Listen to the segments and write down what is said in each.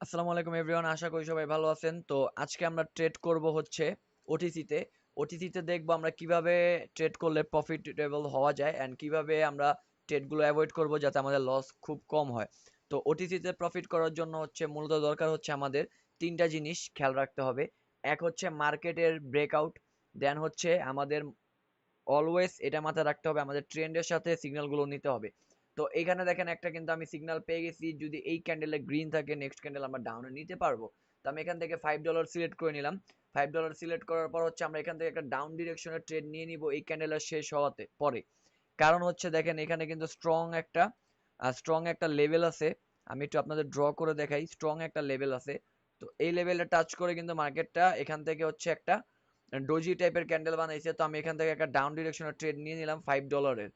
আসসালামু আলাইকুম এভরিওয়ান, আশা করি সবাই ভালো আছেন। তো আজকে আমরা ট্রেড করব হচ্ছে ওটিসিতে। ওটিসিতে দেখবো আমরা কিভাবে ট্রেড করলে প্রফিটেবল হওয়া যায় অ্যান্ড কিভাবে আমরা ট্রেডগুলো অ্যাভয়েড করব যাতে আমাদের লস খুব কম হয়। তো ওটিসিতে প্রফিট করার জন্য হচ্ছে মূলত দরকার হচ্ছে আমাদের তিনটা জিনিস খেয়াল রাখতে হবে। এক হচ্ছে মার্কেটের ব্রেকআউট, দেন হচ্ছে আমাদের অলওয়েজ এটা মাথায় রাখতে হবে আমাদের ট্রেন্ডের সাথে সিগন্যালগুলো নিতে হবে। তো এইখানে দেখেন একটা কিন্তু আমি সিগন্যাল পেয়ে গেছি, যদি এই ক্যান্ডেলে গ্রিন থাকে নেক্সট ক্যান্ডেল আমরা ডাউনে নিতে পারবো। তো আমি এখান থেকে $5 সিলেক্ট করে নিলাম। $5 সিলেক্ট করার পর হচ্ছে আমরা এখান থেকে একটা ডাউন ডিরেকশনের ট্রেড নিয়ে নিব এই ক্যান্ডেলের শেষ হওয়াতে পরে। কারণ হচ্ছে দেখেন এখানে কিন্তু স্ট্রং একটা লেভেল আছে। আমি একটু আপনাদের ড্র করে দেখাই, স্ট্রং একটা লেভেল আছে। তো এই লেভেলটা টাচ করে কিন্তু মার্কেটটা এখান থেকে হচ্ছে একটা ডোজি টাইপের ক্যান্ডেল বানাইছে। তো আমি এখান থেকে একটা ডাউন ডিরেকশনের ট্রেড নিয়ে নিলাম $5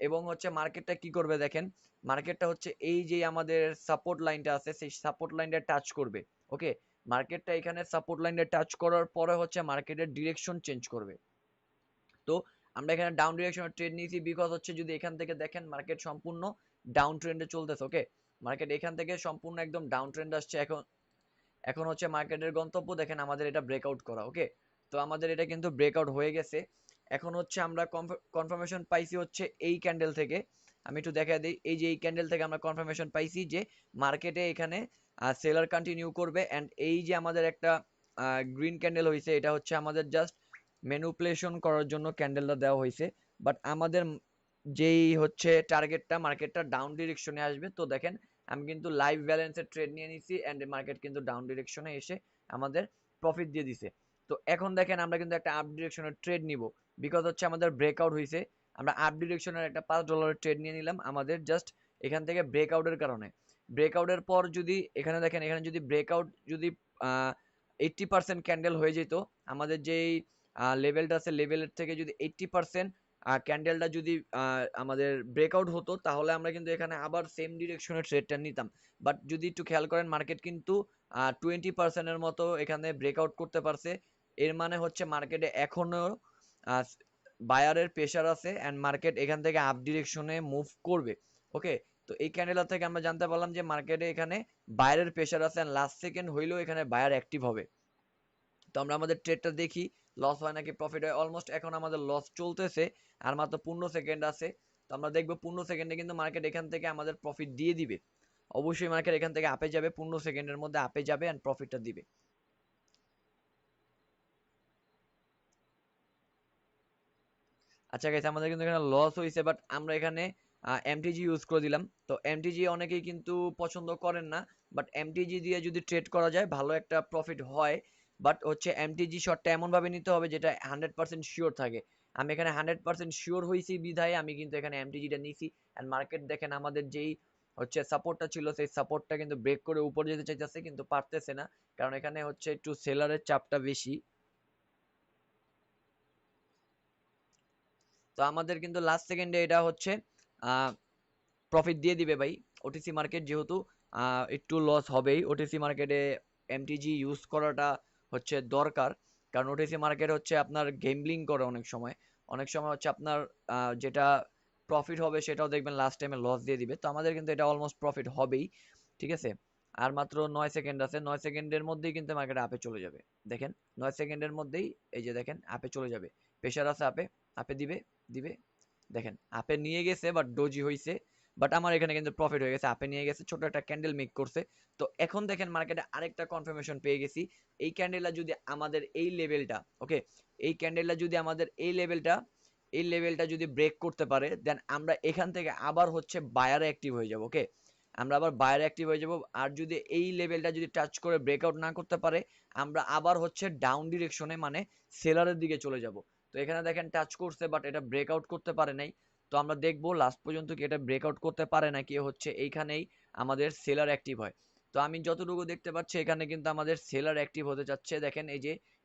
এবং হচ্ছে মার্কেটটা কি করবে দেখেন, মার্কেটটা হচ্ছে এই যে আমাদের সাপোর্ট লাইনটা আছে সেই সাপোর্ট লাইনটা টাচ করবে। ওকে, মার্কেটটা এখানে সাপোর্ট লাইনটা টাচ করার পরে হচ্ছে মার্কেটের ডিরেকশন চেঞ্জ করবে। তো আমরা এখানে ডাউন ডিরেকশনের ট্রেড নিয়েছি বিকজ হচ্ছে যদি এখান থেকে দেখেন মার্কেট সম্পূর্ণ ডাউন ট্রেন্ডে চলতেছে। ওকে, মার্কেট এখান থেকে সম্পূর্ণ একদম ডাউন ট্রেন্ড আসছে। এখন এখন হচ্ছে মার্কেটের গন্তব্য দেখেন আমাদের এটা ব্রেকআউট করা। ওকে, তো আমাদের এটা কিন্তু ব্রেকআউট হয়ে গেছে। এখন হচ্ছে আমরা কনফার্মেশন পাইছি হচ্ছে এই ক্যান্ডেল থেকে। আমি একটু দেখা দিই, এই যে এই ক্যান্ডেল থেকে আমরা কনফার্মেশন পাইছি যে মার্কেটে এখানে সেলার কন্টিনিউ করবে অ্যান্ড এই যে আমাদের একটা গ্রিন ক্যান্ডেল হয়েছে এটা হচ্ছে আমাদের জাস্ট ম্যানিপুলেশন করার জন্য ক্যান্ডেলটা দেওয়া হয়েছে। বাট আমাদের যেই হচ্ছে টার্গেটটা মার্কেটটা ডাউন ডিরেকশনে আসবে। তো দেখেন আমি কিন্তু লাইভ ব্যালেন্সের ট্রেড নিয়ে নিছি অ্যান্ড মার্কেট কিন্তু ডাউন ডিরেকশনে এসে আমাদের প্রফিট দিয়ে দিছে। তো এখন দেখেন আমরা কিন্তু একটা আপ ডিরেকশনের ট্রেড নিব বিকজ হচ্ছে আমাদের ব্রেকআউট হয়েছে। আমরা আপ ডিরেকশনের একটা $5 ট্রেড নিয়ে নিলাম আমাদের জাস্ট এখান থেকে ব্রেকআউটের কারণে। ব্রেকআউটের পর যদি এখানে দেখেন, এখানে যদি ব্রেকআউট যদি 80% ক্যান্ডেল হয়ে যেত, আমাদের যেই লেভেলটা আছে লেভেলের থেকে যদি 80% ক্যান্ডেলটা যদি আমাদের ব্রেকআউট হতো তাহলে আমরা কিন্তু এখানে আবার সেম ডিরেকশনের ট্রেডটা নিতাম। বাট যদি একটু খেয়াল করেন মার্কেট কিন্তু 20%-এর মতো এখানে ব্রেকআউট করতে পারছে। এর মানে হচ্ছে মার্কেটে এখনো বায়ারের প্রেশার আছে অ্যান্ড মার্কেট এখান থেকে আপ ডিরেকশনে মুভ করবে। ওকে, তো এই ক্যান্ডেল থেকে আমরা জানতে পারলাম যে মার্কেটে এখানে বায়ারের প্রেশার আছে অ্যান্ড লাস্ট সেকেন্ড হইলেও এখানে বায়ার অ্যাক্টিভ হবে। তো আমরা আমাদের ট্রেডটা দেখি লস হয় নাকি প্রফিট হয়। অলমোস্ট এখন আমাদের লস চলতেছে, আর মাত্র 15 সেকেন্ড আছে। তো আমরা দেখবো 15 সেকেন্ডে কিন্তু মার্কেট এখান থেকে আমাদের প্রফিট দিয়ে দিবে। অবশ্যই মার্কেট এখান থেকে আপে যাবে, 15 সেকেন্ডের মধ্যে আপে যাবে অ্যান্ড প্রফিটটা দিবে। আচ্ছা গাইস, আমাদের কিন্তু এখানে লস হয়েছে বাট আমরা এখানে এমটিজি ইউজ করে দিলাম। তো এমটিজি অনেকেই কিন্তু পছন্দ করেন না, বাট এমটিজি দিয়ে যদি ট্রেড করা যায় ভালো একটা প্রফিট হয়। বাট হচ্ছে এমটিজি শটটা এমনভাবে নিতে হবে যেটা 100% শিওর থাকে। আমি এখানে 100% শিওর হয়েছি বিধায় আমি কিন্তু এখানে এমটিজিটা নিছি। অ্যান্ড মার্কেট দেখেন আমাদের যেই হচ্ছে সাপোর্টটা ছিল সেই সাপোর্টটা কিন্তু ব্রেক করে উপরে যেতে চাইতেছে কিন্তু পারতেছে না, কারণ এখানে হচ্ছে একটু সেলারের চাপটা বেশি। তো আমাদের কিন্তু লাস্ট সেকেন্ডে এটা হচ্ছে প্রফিট দিয়ে দিবে ভাই। ওটিসি মার্কেট যেহেতু একটু লস হবেই, ওটিসি মার্কেটে এমটিজি ইউজ করাটা হচ্ছে দরকার। কারণ ওটিসি মার্কেট হচ্ছে আপনার গেমলিং করে অনেক সময়। অনেক সময় হচ্ছে আপনার যেটা প্রফিট হবে সেটাও দেখবেন লাস্ট টাইমে লস দিয়ে দিবে। তো আমাদের কিন্তু এটা অলমোস্ট প্রফিট হবেই। ঠিক আছে, আর মাত্র 9 সেকেন্ড আছে। 9 সেকেন্ডের মধ্যেই কিন্তু মার্কেট আপে চলে যাবে। দেখেন 9 সেকেন্ডের মধ্যেই এই যে দেখেন আপে চলে যাবে। প্রেশার আছে আপে, আপে দিবে দিবে। দেখেন আপে নিয়ে গেছে বাট ডোজি হয়েছে। বাট আমার এখানে কিন্তু প্রফিট হয়ে গেছে, আপে নিয়ে গেছে, ছোট একটা ক্যান্ডেল মেক করছে। তো এখন দেখেন মার্কেটে আরেকটা কনফার্মেশন পেয়ে গেছি। এই ক্যান্ডেলটা যদি আমাদের এই লেভেলটা, ওকে, এই ক্যান্ডেলটা যদি আমাদের এই লেভেলটা যদি ব্রেক করতে পারে দেন আমরা এখান থেকে আবার হচ্ছে বায়ারে অ্যাক্টিভ হয়ে যাব। ওকে, আমরা আবার বায়ারে অ্যাক্টিভ হয়ে যাব। আর যদি এই লেভেলটা যদি টাচ করে ব্রেকআউট না করতে পারে আমরা আবার হচ্ছে ডাউন ডিরেকশনে মানে সেলারের দিকে চলে যাব। তো এখানে দেখেন টাচ করছে বাট এটা ব্রেকআউট করতে পারে নাই। তো আমরা দেখবো লাস্ট পর্যন্ত কি এটা ব্রেকআউট করতে পারে নাকি হচ্ছে এইখানেই আমাদের সেলার অ্যাক্টিভ হয়। তো আমি যতটুকু দেখতে পাচ্ছি এখানে কিন্তু আমাদের সেলার অ্যাক্টিভ হতে যাচ্ছে। দেখেন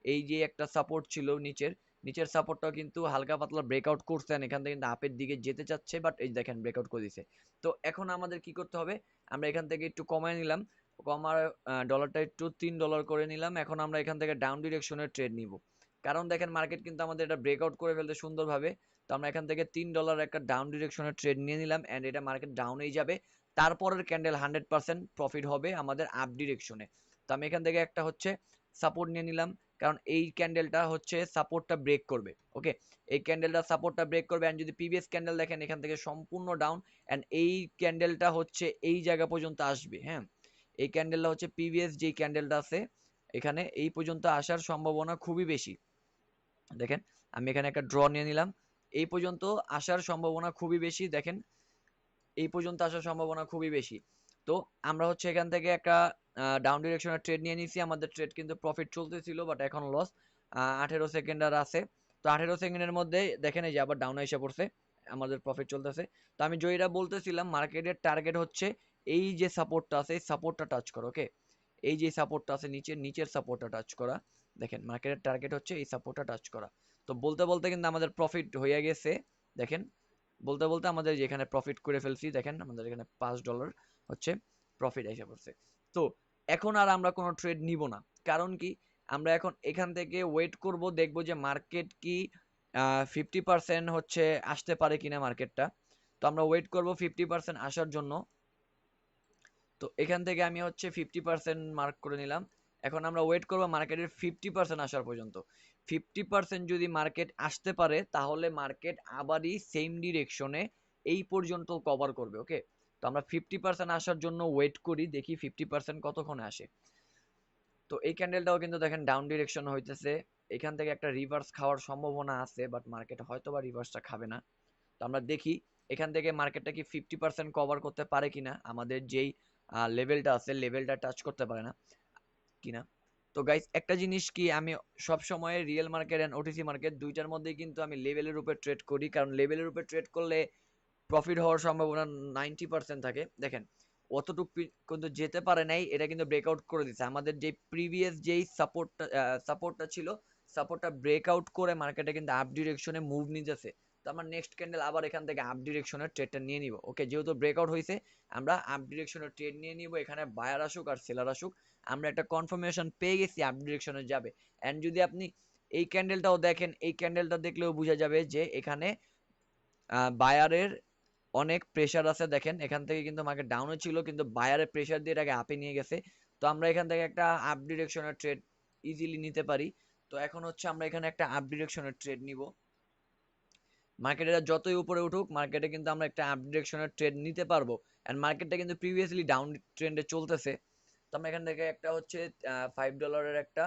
এই যে একটা সাপোর্ট ছিল নিচের, নিচের সাপোর্টটাও কিন্তু হালকা পাতলা ব্রেকআউট করছে, এখান থেকে কিন্তু আপের দিকে যেতে চাচ্ছে বাট এই দেখেন ব্রেকআউট করে দিছে। তো এখন আমাদের কি করতে হবে, আমরা এখান থেকে একটু কমায় নিলাম, কমার ডলারটা একটু $3 করে নিলাম। এখন আমরা এখান থেকে ডাউন ডিরেকশনের ট্রেড নিব, কারণ দেখেন মার্কেট কিন্তু আমাদের এটা ব্রেকআউট করে ফেলতে সুন্দরভাবে। তো আমরা এখান থেকে $3 একটা ডাউন ডিরেকশনের ট্রেড নিয়ে নিলাম অ্যান্ড এটা মার্কেট ডাউনেই যাবে। তারপরের ক্যান্ডেল 100% প্রফিট হবে আমাদের আপ ডিরেকশনে। তো আমি এখান থেকে একটা হচ্ছে সাপোর্ট নিয়ে নিলাম, কারণ এই ক্যান্ডেলটা হচ্ছে সাপোর্টটা ব্রেক করবে। ওকে, এই ক্যান্ডেলটা সাপোর্টটা ব্রেক করবে। এন্ড যদি প্রিভিয়াস ক্যান্ডেল দেখেন এখান থেকে সম্পূর্ণ ডাউন, এন্ড এই ক্যান্ডেলটা হচ্ছে এই জায়গা পর্যন্ত আসবে। হ্যাঁ, এই ক্যান্ডেলটা হচ্ছে প্রিভিয়াস যেই ক্যান্ডেলটা আছে এখানে এই পর্যন্ত আসার সম্ভাবনা খুবই বেশি। দেখেন আমি এখানে একটা ড্র নিয়ে নিলাম, এই পর্যন্ত আসার সম্ভাবনা খুবই বেশি। দেখেন এই পর্যন্ত আসার সম্ভাবনা খুবই বেশি। তো আমরা হচ্ছে এখান থেকে একটা ডাউন ডিরেকশনের ট্রেড নিয়ে নিছি। আমাদের ট্রেড কিন্তু প্রফিট চলতেছিল, বাট এখন লস। 18 সেকেন্ড আর আছে। তো 18 সেকেন্ডের মধ্যে দেখেন এই যে আবার ডাউন এসে পড়ছে, আমাদের প্রফিট চলতেছে। তো আমি যেটা বলতেছিলাম মার্কেটের টার্গেট হচ্ছে এই যে সাপোর্টটা আছে এই সাপোর্টটা টাচ করো। ওকে, এই যে সাপোর্টটা আছে নিচের সাপোর্টটা টাচ করা। দেখেন মার্কেটের টার্গেট হচ্ছে এই সাপোর্টটা টাচ করা। তো বলতে বলতে কিন্তু আমাদের প্রফিট হয়ে গেছে। দেখেন বলতে বলতে আমাদের যেখানে প্রফিট করে ফেলছি, দেখেন আমাদের এখানে $5 হচ্ছে প্রফিট এসে পড়ছে। তো এখন আর আমরা কোনো ট্রেড নিব না, কারণ কি আমরা এখন এখান থেকে ওয়েট করব, দেখব যে মার্কেট কি 50% হচ্ছে আসতে পারে কিনা মার্কেটটা। তো আমরা ওয়েট করব 50% আসার জন্য। তো এখান থেকে আমি হচ্ছে 50% মার্ক করে নিলাম। এখন আমরা ওয়েট করবো মার্কেটের 50% আসার পর্যন্ত। 50% যদি মার্কেট আসতে পারে তাহলে মার্কেট আবারই সেম ডিরেকশনে এই পর্যন্ত কভার করবে। ওকে, তো আমরা 50% আসার জন্য ওয়েট করি, দেখি 50% কতক্ষণে আসে। তো এই ক্যান্ডেলটাও কিন্তু দেখেন ডাউন ডিরেকশন হইতেছে, এখান থেকে একটা রিভার্স খাওয়ার সম্ভাবনা আছে, বাট মার্কেট হয়তো বা রিভার্সটা খাবে না। তো আমরা দেখি এখান থেকে মার্কেটটা কি 50% কভার করতে পারে কিনা, আমাদের যেই লেভেলটা আছে লেভেলটা টাচ করতে পারে না কিনা। তো গাইস একটা জিনিস কি, আমি সব সময় real market and OTC market দুইটার মধ্যেই কিন্তু আমি লেভেলের উপর ট্রেড করি, কারণ লেভেলের উপর ট্রেড করলে প্রফিট হওয়ার সম্ভাবনা 90% থাকে। দেখেন অতটুকু কিন্তু যেতে পারে নাই, এটা কিন্তু ব্রেকআউট করে দিচ্ছে। আমাদের যে প্রিভিয়াস যেই সাপোর্টটা ছিল, সাপোর্টটা ব্রেকআউট করে মার্কেটে কিন্তু আপ ডিরেকশনে মুভ নিতেছে। তো আমরা নেক্সট ক্যান্ডেল আবার এখান থেকে আপ ডিরেকশনের ট্রেডটা নিয়ে নিব। ওকে, যেহেতু ব্রেকআউট হয়েছে আমরা আপ ডিরেকশনের ট্রেড নিয়ে নিব। এখানে বায়ার আসুক আর সেলার আসুক, আমরা একটা কনফার্মেশন পেয়ে গেছি আপ ডিরেকশনে যাবে। এন্ড যদি আপনি এই ক্যান্ডেলটাও দেখেন, এই ক্যান্ডেলটা দেখলেও বোঝা যাবে যে এখানে বায়ারের অনেক প্রেসার আছে। দেখেন এখান থেকে কিন্তু মার্কেট ডাউনে ছিল, কিন্তু বায়ারের প্রেসার দিয়ে এটাকে আপে নিয়ে গেছে। তো আমরা এখান থেকে একটা আপ ডিরেকশনের ট্রেড ইজিলি নিতে পারি। তো এখন হচ্ছে আমরা এখানে একটা আপ ডিরেকশনের ট্রেড নিব। মার্কেটে যতই উপরে উঠুক মার্কেটে কিন্তু আমরা একটা আপ ডিরেকশনের ট্রেড নিতে পারবো। এন্ড মার্কেটটা কিন্তু প্রিভিয়াসলি ডাউন ট্রেন্ডে চলতেছে। তো আমরা এখান থেকে একটা হচ্ছে $5 একটা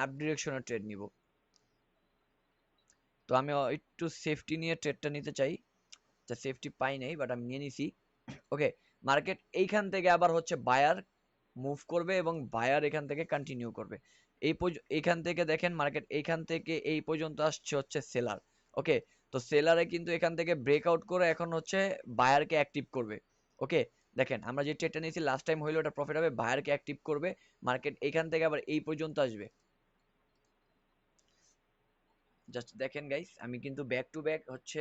আপ ডিরেকশনের ট্রেড নিব। তো আমি একটু সেফটি নিয়ে ট্রেডটা নিতে চাই, যা সেফটি পাই নাই বাট আমি নিয়ে নিছি। ওকে, মার্কেট এইখান থেকে আবার হচ্ছে বায়ার মুভ করবে এবং বায়ার এখান থেকে কন্টিনিউ করবে। এইখান থেকে দেখেন মার্কেট এইখান থেকে এই পর্যন্ত আসছে হচ্ছে সেলার। ওকে, তো সেলারে কিন্তু এখান থেকে ব্রেকআউট করে এখন হচ্ছে বায়ারকে অ্যাক্টিভ করবে। ওকে, দেখেন আমরা যে ট্রেডটা নিয়েছি লাস্ট টাইম হইলো ওটা প্রফিট হবে, বায়ারকে অ্যাক্টিভ করবে, মার্কেট এখান থেকে আবার এই পর্যন্ত আসবে। জাস্ট দেখেন গাইস, আমি কিন্তু ব্যাক টু ব্যাক হচ্ছে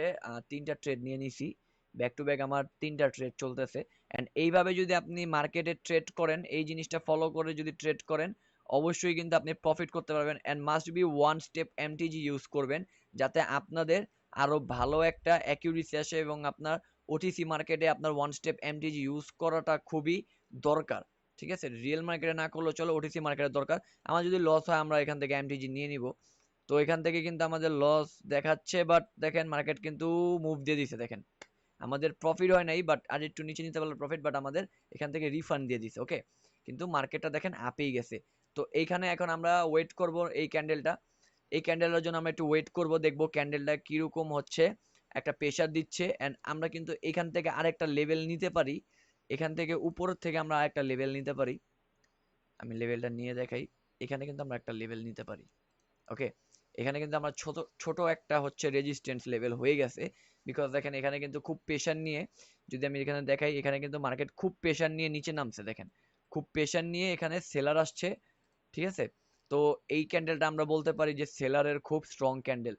3টা ট্রেড নিয়ে নিছি। ব্যাক টু ব্যাক আমার 3টা ট্রেড চলতেছে। এন্ড এইভাবে যদি আপনি মার্কেটে ট্রেড করেন, এই জিনিসটা ফলো করে যদি ট্রেড করেন, অবশ্যই কিন্তু আপনি প্রফিট করতে পারবেন। And must be one step MTG use করবেন, যাতে আপনাদের আরো ভালো একটা অ্যাকিউরেসি আসে এবং আপনার ওটিসি মার্কেটে আপনার ওয়ান স্টেপ এমটিজি ইউজ করাটা খুবই দরকার। ঠিক আছে, রিয়েল মার্কেটে না করলেও চলো, ওটিসি মার্কেটে দরকার। আমার যদি লস হয় আমরা এখান থেকে এমটিজি নিয়ে নিব। তো এখান থেকে কিন্তু আমাদের লস দেখাচ্ছে, বাট দেখেন মার্কেট কিন্তু মুভ দিয়ে দিছে। দেখেন আমাদের প্রফিট হয় নাই, বাট আর একটু নিচে নিতে পারলে প্রফিট, বাট আমাদের এখান থেকে রিফান্ড দিয়ে দিছে। ওকে, কিন্তু মার্কেটটা দেখেন আপেই গেছে। তো এইখানে এখন আমরা ওয়েট করব এই ক্যান্ডেলটার জন্য আমরা একটু ওয়েট করব, দেখবো ক্যান্ডেলটা কিরকম হচ্ছে একটা প্রেসার দিচ্ছে। এন্ড আমরা কিন্তু এখান থেকে আরেকটা লেভেল নিতে পারি, এখান থেকে উপরের থেকে আমরা আরেকটা লেভেল নিতে পারি। আমি লেভেলটা নিয়ে দেখাই, এখানে কিন্তু আমরা একটা লেভেল নিতে পারি। ওকে, এখানে কিন্তু আমরা ছোট ছোট একটা হচ্ছে রেজিস্ট্যান্স লেভেল হয়ে গেছে। বিকজ দেখেন এখানে কিন্তু খুব প্রেশার নিয়ে, যদি আমি এখানে দেখাই, এখানে কিন্তু মার্কেট খুব প্রেশার নিয়ে নিচে নামছে। দেখেন খুব প্রেশার নিয়ে এখানে সেলার আসছে। ঠিক আছে, তো এই ক্যান্ডেলটা আমরা বলতে পারি যে সেলারের খুব স্ট্রং ক্যান্ডেল।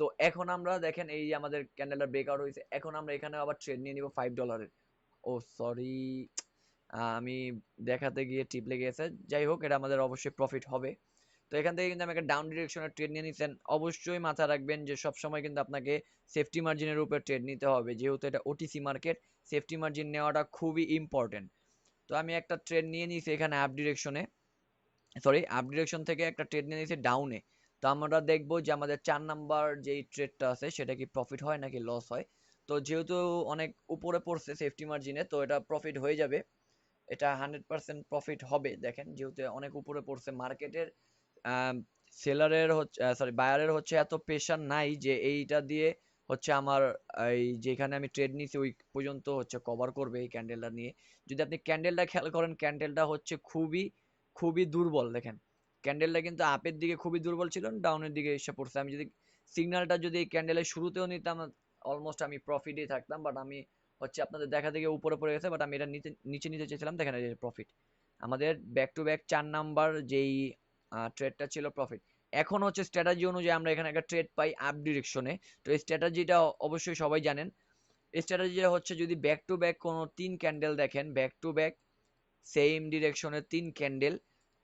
তো এখন আমরা দেখেন এই আমাদের ক্যান্ডেলটা ব্রেকআউট হয়েছে, এখন আমরা এখানে আবার ট্রেড নিয়ে নিব $5। ও সরি, আমি দেখাতে গিয়ে টিপ লেগে গেছে। যাই হোক, এটা আমাদের অবশ্যই প্রফিট হবে। তো এখান থেকে কিন্তু আমি একটা ডাউন ডিরেকশনের ট্রেড নিয়ে নিছেন। অবশ্যই মাথায় রাখবেন যে সবসময় কিন্তু আপনাকে সেফটি মার্জিনের উপরে ট্রেড নিতে হবে, যেহেতু এটা ওটিসি মার্কেট, সেফটি মার্জিন নেওয়াটা খুবই ইম্পর্টেন্ট। তো আমি একটা ট্রেড নিয়ে নিয়েছি এখানে আপ ডিরেকশনে, সরি আপ ডিরেকশন থেকে একটা ট্রেড নিয়ে নিয়েছি ডাউনে। তো আমরা দেখবো যে আমাদের 4 নাম্বার যেই ট্রেডটা আছে সেটা কি প্রফিট হয় নাকি লস হয়। তো যেহেতু অনেক উপরে পড়ছে সেফটি মার্জিনে, তো এটা প্রফিট হয়ে যাবে, এটা 100% প্রফিট হবে। দেখেন যেহেতু অনেক উপরে পড়ছে মার্কেটের, সেলারের হচ্ছে সরি বায়ারের হচ্ছে এত প্রেশার নাই যে এইটা দিয়ে হচ্ছে আমার এই যেখানে আমি ট্রেড নিছি ওই পর্যন্ত হচ্ছে কভার করবে এই ক্যান্ডেলটা নিয়ে। যদি আপনি ক্যান্ডেলটা খেয়াল করেন, ক্যান্ডেলটা হচ্ছে খুবই খুবই দুর্বল। দেখেন ক্যান্ডেলটা কিন্তু আপের দিকে খুবই দুর্বল ছিল, ডাউনের দিকে এসে পড়ছে। আমি যদি সিগন্যালটা যদি এই ক্যান্ডেলের শুরুতেও নিতাম, অলমোস্ট আমি প্রফিটেই থাকতাম, বাট আমি হচ্ছে আপনাদের দেখা থেকে উপরে পড়ে গেছে, বাট আমি এটা নিচে নিচে নিতে চেয়েছিলাম, দেখেন এই প্রফিট। আমাদের ব্যাক টু ব্যাক 4 নাম্বার যেই ট্রেডটা ছিল প্রফিট। এখন হচ্ছে স্ট্র্যাটেজি অনুযায়ী আমরা এখানে একটা ট্রেড পাই আপ ডিরেকশনে। তো এই স্ট্র্যাটেজিটা অবশ্যই সবাই জানেন। এই স্ট্র্যাটেজিটা হচ্ছে যদি ব্যাক টু ব্যাক কোনো 3 ক্যান্ডেল দেখেন, ব্যাক টু ব্যাক সেম ডিরেকশনে 3 ক্যান্ডেল,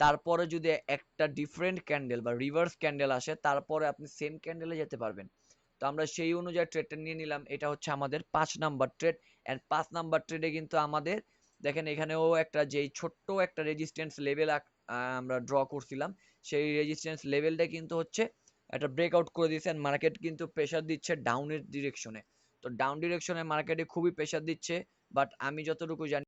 তারপরে যদি একটা ডিফারেন্ট ক্যান্ডেল বা রিভার্স ক্যান্ডেল আসে, তারপরে আপনি সেম ক্যান্ডেলে যেতে পারবেন। তো আমরা সেই অনুযায়ী ট্রেডটা নিয়ে নিলাম। এটা হচ্ছে আমাদের 5 নাম্বার ট্রেড। এন্ড 5 নাম্বার ট্রেডে কিন্তু আমাদের দেখেন এখানেও একটা যেই ছোট্ট একটা রেজিস্ট্যান্স লেভেল আমরা ড্র করছিলাম, সেই রেজিস্ট্যান্স লেভেলটা কিন্তু হচ্ছে একটা ব্রেকআউট করে দিয়েছে। মার্কেট কিন্তু প্রেসার দিচ্ছে ডাউনের ডিরেকশনে। তো ডাউন ডিরেকশনে মার্কেটে খুবই প্রেসার দিচ্ছে, বাট আমি যতটুকু জানি